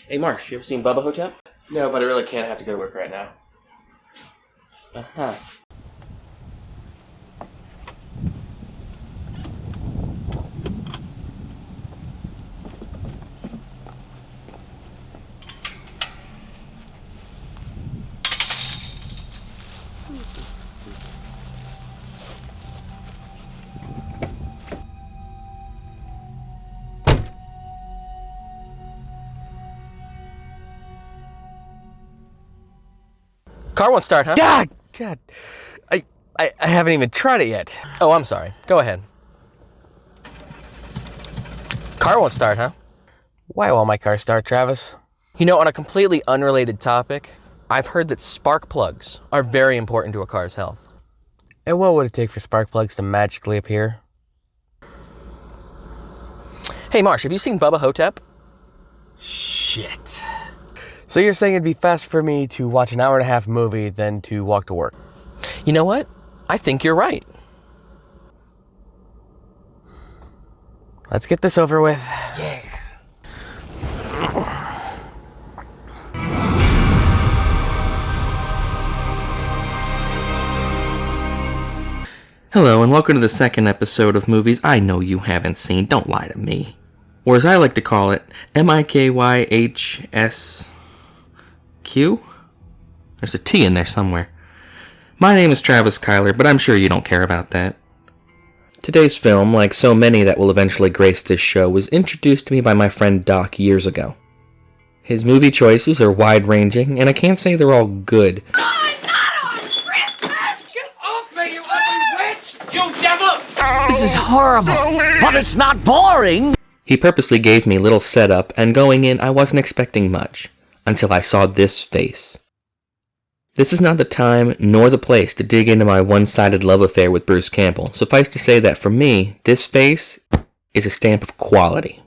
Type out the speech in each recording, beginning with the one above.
Hey, Marsh, you ever seen Bubba HoTep? No, but I really can't have to go to work right now. Uh-huh. Car won't start, huh? God. I haven't even tried it yet. Oh, I'm sorry. Go ahead. Car won't start, huh? Why won't my car start, Travis? You know, on a completely unrelated topic, I've heard that spark plugs are very important to a car's health. And what would it take for spark plugs to magically appear? Hey, Marsh, have you seen Bubba HoTep? Shit. So you're saying it'd be faster for me to watch an hour-and-a-half movie than to walk to work? You know what? I think you're right. Let's get this over with. Yeah. Hello, and welcome to the second episode of movies I know you haven't seen. Don't lie to me. Or as I like to call it, MIKYHSDLTM. There's a T in there somewhere. My name is Travis Kyler, but I'm sure you don't care about that. Today's film, like so many that will eventually grace this show, was introduced to me by my friend Doc years ago. His movie choices are wide-ranging, and I can't say they're all good. I'm not on Christmas! Get off me, you ugly witch! You devil! This is horrible, but it's not boring! He purposely gave me little setup, and going in, I wasn't expecting much, until I saw this face. This is not the time nor the place to dig into my one-sided love affair with Bruce Campbell. Suffice to say that for me, this face is a stamp of quality.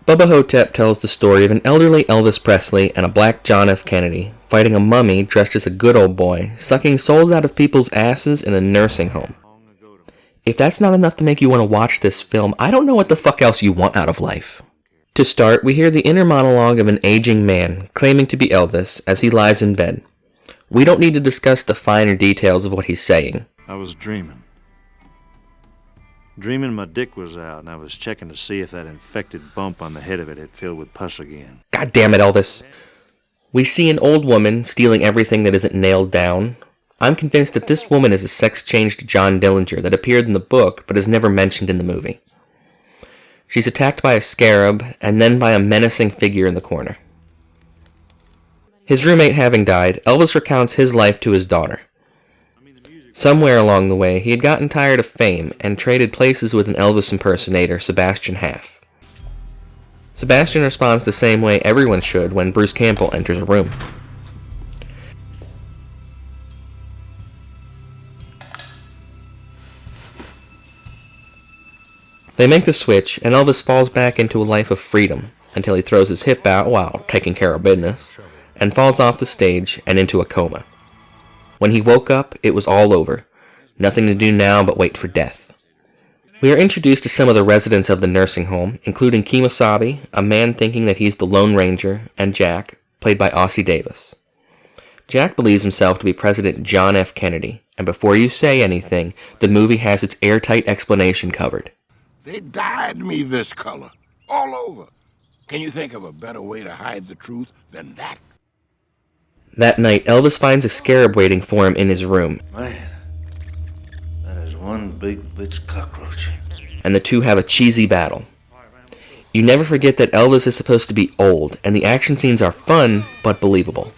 Bubba HoTep tells the story of an elderly Elvis Presley and a black John F. Kennedy fighting a mummy dressed as a good old boy, sucking souls out of people's asses in a nursing home. If that's not enough to make you want to watch this film, I don't know what the fuck else you want out of life. To start, we hear the inner monologue of an aging man claiming to be Elvis as he lies in bed. We don't need to discuss the finer details of what he's saying. I was dreaming. Dreaming my dick was out, and I was checking to see if that infected bump on the head of it had filled with pus again. God damn it, Elvis. We see an old woman stealing everything that isn't nailed down. I'm convinced that this woman is a sex-changed John Dillinger that appeared in the book but is never mentioned in the movie. She's attacked by a scarab, and then by a menacing figure in the corner. His roommate having died, Elvis recounts his life to his daughter. Somewhere along the way, he had gotten tired of fame and traded places with an Elvis impersonator, Sebastian Haff. Sebastian responds the same way everyone should when Bruce Campbell enters a room. They make the switch, and Elvis falls back into a life of freedom until he throws his hip out while taking care of business, and falls off the stage and into a coma. When he woke up, it was all over. Nothing to do now but wait for death. We are introduced to some of the residents of the nursing home, including Kemosabe, a man thinking that he's the Lone Ranger, and Jack, played by Ossie Davis. Jack believes himself to be President John F. Kennedy, and before you say anything, the movie has its airtight explanation covered. They dyed me this color, all over. Can you think of a better way to hide the truth than that? That night, Elvis finds a scarab waiting for him in his room, Man, that is one big bitch cockroach. and the two have a cheesy battle. You never forget that Elvis is supposed to be old, and the action scenes are fun, but believable.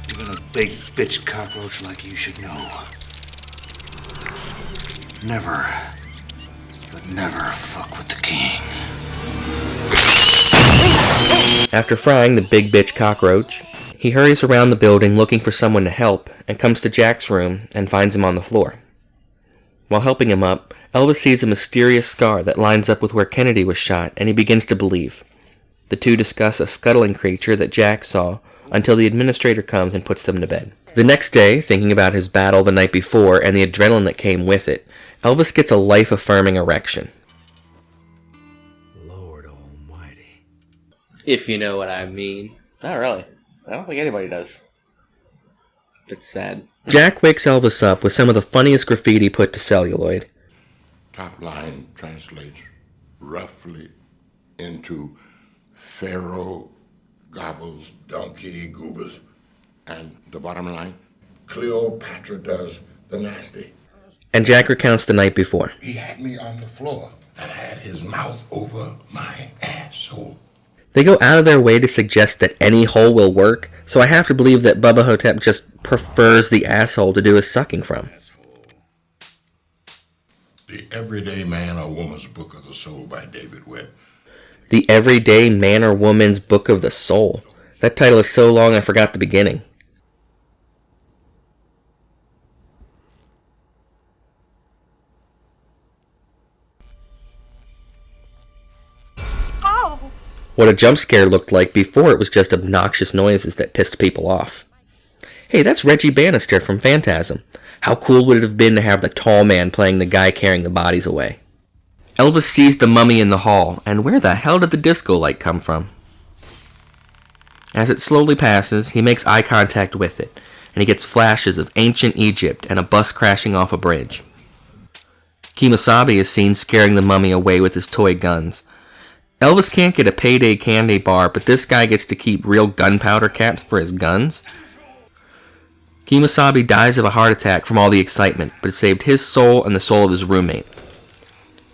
Even a big bitch cockroach like you should know. Never, but never fuck with the king. After frying the big bitch cockroach, he hurries around the building looking for someone to help, and comes to Jack's room and finds him on the floor. While helping him up, Elvis sees a mysterious scar that lines up with where Kennedy was shot, and he begins to believe. The two discuss a scuttling creature that Jack saw until the administrator comes and puts them to bed. The next day, thinking about his battle the night before and the adrenaline that came with it, Elvis gets a life-affirming erection. If you know what I mean. Not really. I don't think anybody does. It's sad. Jack wakes Elvis up with some of the funniest graffiti put to celluloid. Top line translates roughly into Pharaoh gobbles donkey goobers, and the bottom line, Cleopatra does the nasty. And Jack recounts the night before. He had me on the floor and I had his mouth over my asshole. They go out of their way to suggest that any hole will work, so I have to believe that Bubba HoTep just prefers the asshole to do his sucking from. The Everyday Man or Woman's Book of the Soul by David Webb. The Everyday Man or Woman's Book of the Soul. That title is so long I forgot the beginning. What a jump scare looked like before it was just obnoxious noises that pissed people off. Hey, that's Reggie Bannister from Phantasm. How cool would it have been to have the tall man playing the guy carrying the bodies away? Elvis sees the mummy in the hall, and where the hell did the disco light come from? As it slowly passes, he makes eye contact with it, and he gets flashes of ancient Egypt and a bus crashing off a bridge. Kemosabe is seen scaring the mummy away with his toy guns. Elvis can't get a payday candy bar, but this guy gets to keep real gunpowder caps for his guns. Kemosabe dies of a heart attack from all the excitement, but it saved his soul and the soul of his roommate.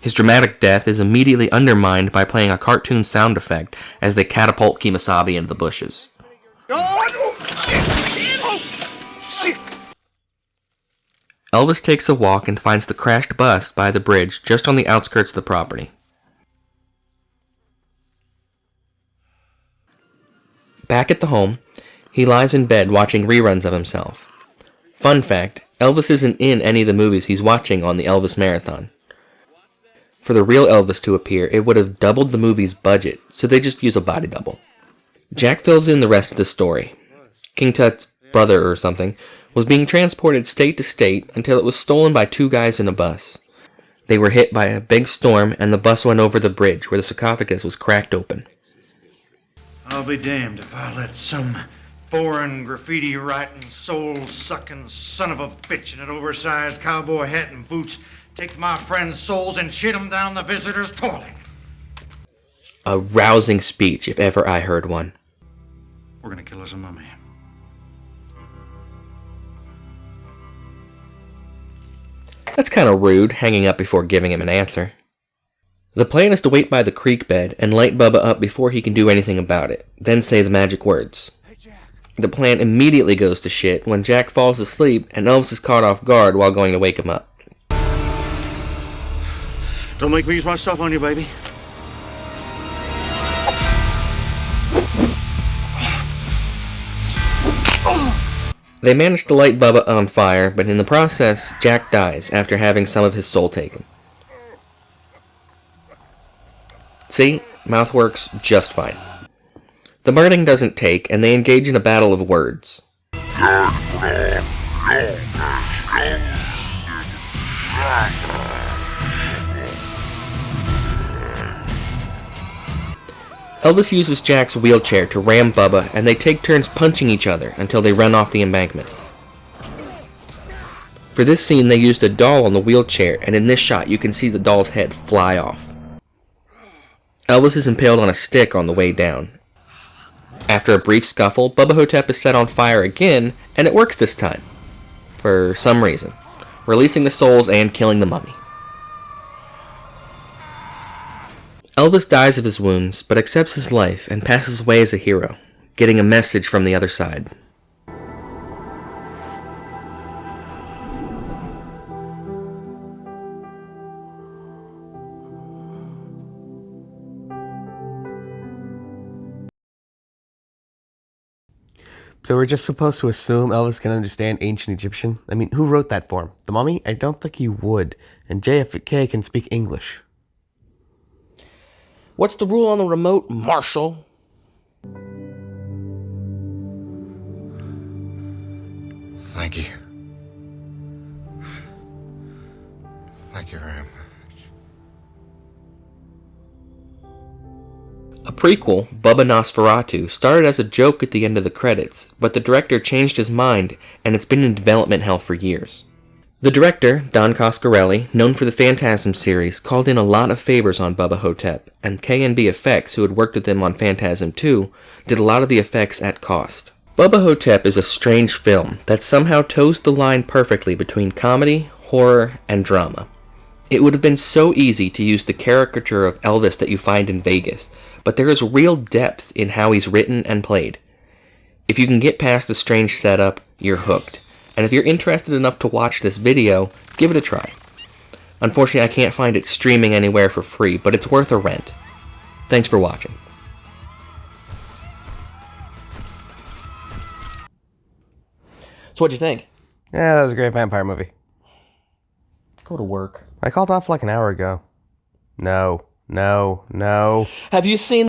His dramatic death is immediately undermined by playing a cartoon sound effect as they catapult Kemosabe into the bushes. Elvis takes a walk and finds the crashed bus by the bridge just on the outskirts of the property. Back at the home, he lies in bed watching reruns of himself. Fun fact, Elvis isn't in any of the movies he's watching on the Elvis Marathon. For the real Elvis to appear, it would have doubled the movie's budget, so they just use a body double. Jack fills in the rest of the story. King Tut's brother or something was being transported state to state until it was stolen by two guys in a bus. They were hit by a big storm and the bus went over the bridge where the sarcophagus was cracked open. I'll be damned if I let some foreign graffiti-writing, soul-sucking son of a bitch in an oversized cowboy hat and boots take my friends' souls and shit them down the visitor's toilet. A rousing speech, if ever I heard one. We're gonna kill us a mummy. That's kind of rude, hanging up before giving him an answer. The plan is to wait by the creek bed and light Bubba up before he can do anything about it, then say the magic words. The plan immediately goes to shit when Jack falls asleep and Elvis is caught off guard while going to wake him up. Don't make me use my stuff on you, baby. They manage to light Bubba on fire, but in the process, Jack dies after having some of his soul taken. See? Mouth works just fine. The burning doesn't take, and they engage in a battle of words. Elvis uses Jack's wheelchair to ram Bubba, and they take turns punching each other until they run off the embankment. For this scene, they used a doll on the wheelchair, and in this shot, you can see the doll's head fly off. Elvis is impaled on a stick on the way down. After a brief scuffle, Bubba HoTep is set on fire again, and it works this time. For some reason. Releasing the souls and killing the mummy. Elvis dies of his wounds, but accepts his life and passes away as a hero, getting a message from the other side. So we're just supposed to assume Elvis can understand ancient Egyptian? I mean, who wrote that for him? The mummy? I don't think he would. And JFK can speak English. What's the rule on the remote, Marshall? Thank you. Thank you very much. A prequel, Bubba Nosferatu, started as a joke at the end of the credits, but the director changed his mind, and it's been in development hell for years. The director, Don Coscarelli, known for the Phantasm series, called in a lot of favors on Bubba HoTep, and K&B Effects, who had worked with him on Phantasm 2, did a lot of the effects at cost. Bubba HoTep is a strange film that somehow toes the line perfectly between comedy, horror, and drama. It would have been so easy to use the caricature of Elvis that you find in Vegas, but there is real depth in how he's written and played. If you can get past the strange setup, you're hooked. And if you're interested enough to watch this video, give it a try. Unfortunately, I can't find it streaming anywhere for free, but it's worth a rent. Thanks for watching. So what'd you think? Yeah, that was a great vampire movie. Go to work. I called off like an hour ago. No. Have you seen